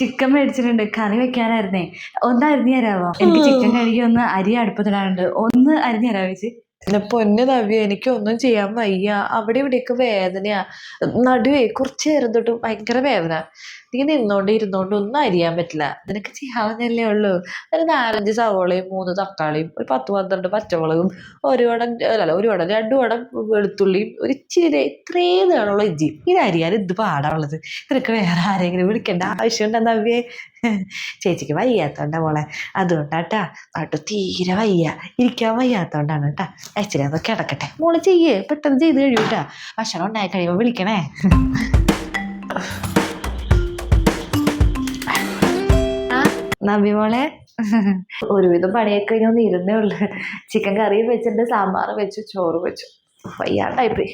Chicken മേടിച്ചിട്ടുണ്ട്, കറി വെക്കാനായിരുന്നേ. ഒന്ന് അരിഞ്ഞു തരാമോ? എനിക്ക് ചിക്കൻ കഴുകി ഒന്ന് അരി അടുപ്പത്തിടാനുണ്ട്, ഒന്ന് അരിഞ്ഞു തരാമോ ചേച്ചി? എന്റെ പൊന്ന് നവ്യ, എനിക്കൊന്നും ചെയ്യാൻ വയ്യ. അവിടെ ഇവിടെയൊക്കെ വേദനയാ. നടുവേ കുറച്ച് നേരം തൊട്ട് ഭയങ്കര വേദന. നീ നിന്നോണ്ട് ഇരുന്നോണ്ട് ഒന്നും അരിയാൻ പറ്റില്ല. നിനക്ക് ചെയ്യാവുന്നല്ലേ ഉള്ളൂ. ഒരു 4-5 സവോളയും 3 തക്കാളിയും ഒരു 10-12 പച്ചമുളകും ഒരു വടം അല്ല ഒരു വടം 2 വടം വെളുത്തുള്ളിയും ഒരു ഇച്ചിരി ഇത്രയും നീളമുള്ള ഇഞ്ചി. ഇത് അരിയാൻ ഇത് പാടാനുള്ളത്. നിനക്ക് വേറെ ആരെങ്കിലും വിളിക്കേണ്ട ആവശ്യമുണ്ടോ നവ്യേ? ചേച്ചിക്ക് വയ്യാത്തോണ്ടാ മോളെ, അതുകൊണ്ടാട്ടാ. നാട്ടു തീരെ വയ്യ, ഇരിക്കാൻ വയ്യാത്തോണ്ടാണ് കേട്ടാ. ആക്ച്വലി അതൊക്കെ കിടക്കട്ടെ. മോള് ചെയ്യേ, പെട്ടെന്ന് ചെയ്ത് കഴിയൂട്ടാ. ഭക്ഷണം ഉണ്ടായി കഴിയുമ്പോൾ വിളിക്കണേ. നവ്യ മോളെ, ഒരുവിധം പണിയൊക്കെ കഴിഞ്ഞൊന്ന് ഇരുന്നേ ഉള്ളു. ചിക്കൻ കറിയും വെച്ചിട്ടുണ്ട്, സാമ്പാർ വെച്ചു, ചോറ് വെച്ചു. വയ്യാണ്ടായിപ്പോയി.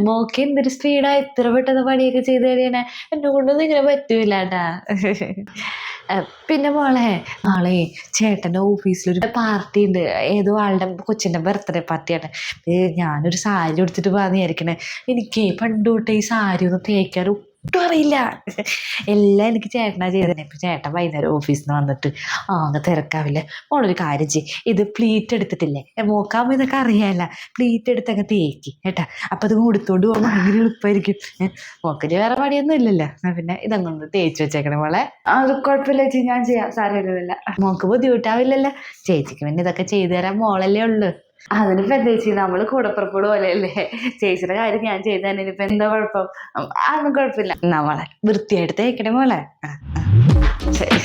മോക്ക് എന്തൊരു സ്പീഡാ ഇത്ര പെട്ടെന്ന് പണിയൊക്കെ ചെയ്ത് കഴിയണേ. എന്നെ കൊണ്ടൊന്നും ഇങ്ങനെ പറ്റൂലാട്ടാ. പിന്നെ മോളെ, നാളെ ചേട്ടൻ്റെ ഓഫീസിലൊരു പാർട്ടി ഉണ്ട്. ഏതോ ആളുടെ കൊച്ചിൻ്റെ ബർത്ത്ഡേ പാർട്ടിയാണ്. ഞാനൊരു സാരി എടുത്തിട്ട് പോകാന്ന് വിചാരിക്കണേ. എനിക്ക് പണ്ട് തൊട്ടേ ഈ സാരി ഒന്നും തേക്കാൻ ഒട്ടും അറിയില്ല. എല്ലാം എനിക്ക് ചേട്ടനാ ചെയ്തതന്നെ. ഇപ്പം ചേട്ടൻ വൈകുന്നേരം ഓഫീസിൽ നിന്ന് വന്നിട്ട് അങ്ങ് തിരക്കാവില്ല. മോളൊരു കാര്യം ചെയ്യും, ഇത് പ്ലീറ്റ് എടുത്തിട്ടില്ലേ, മോക്കാകുമ്പോൾ ഇതൊക്കെ അറിയാമല്ല, പ്ലീറ്റ് എടുത്ത് അങ്ങ് തേക്കി കേട്ടാ. അപ്പം അത് കൊടുത്തോണ്ട് പോകാൻ ഭയങ്കര എളുപ്പമായിരിക്കും. മോക്കിന് വേറെ പണിയൊന്നും ഇല്ലല്ലോ, പിന്നെ ഇതങ്ങൊന്ന് തേച്ച് വെച്ചേക്കണേ മോളെ. അത് കുഴപ്പമില്ല ചേച്ചി, ഞാൻ ചെയ്യാം, സാരമില്ല. മോക്ക് ബുദ്ധിമുട്ടാവില്ലല്ലോ. ചേച്ചിക്ക് പിന്നെ ഇതൊക്കെ ചെയ്തു തരാൻ മോളല്ലേ ഉള്ളു. അതിനിപ്പോ എന്താ ചേച്ചി, നമ്മള് കൂടപ്പുറപ്പോട് പോലെയല്ലേ. ചേച്ചിയുടെ കാര്യം ഞാൻ ചെയ്ത് തന്നെ, ഇനിയിപ്പോ എന്താ കുഴപ്പം? അതൊന്നും കുഴപ്പമില്ല. നമ്മളെ വൃത്തിയായിട്ട് തേക്കണേ മോളെ. ശരി.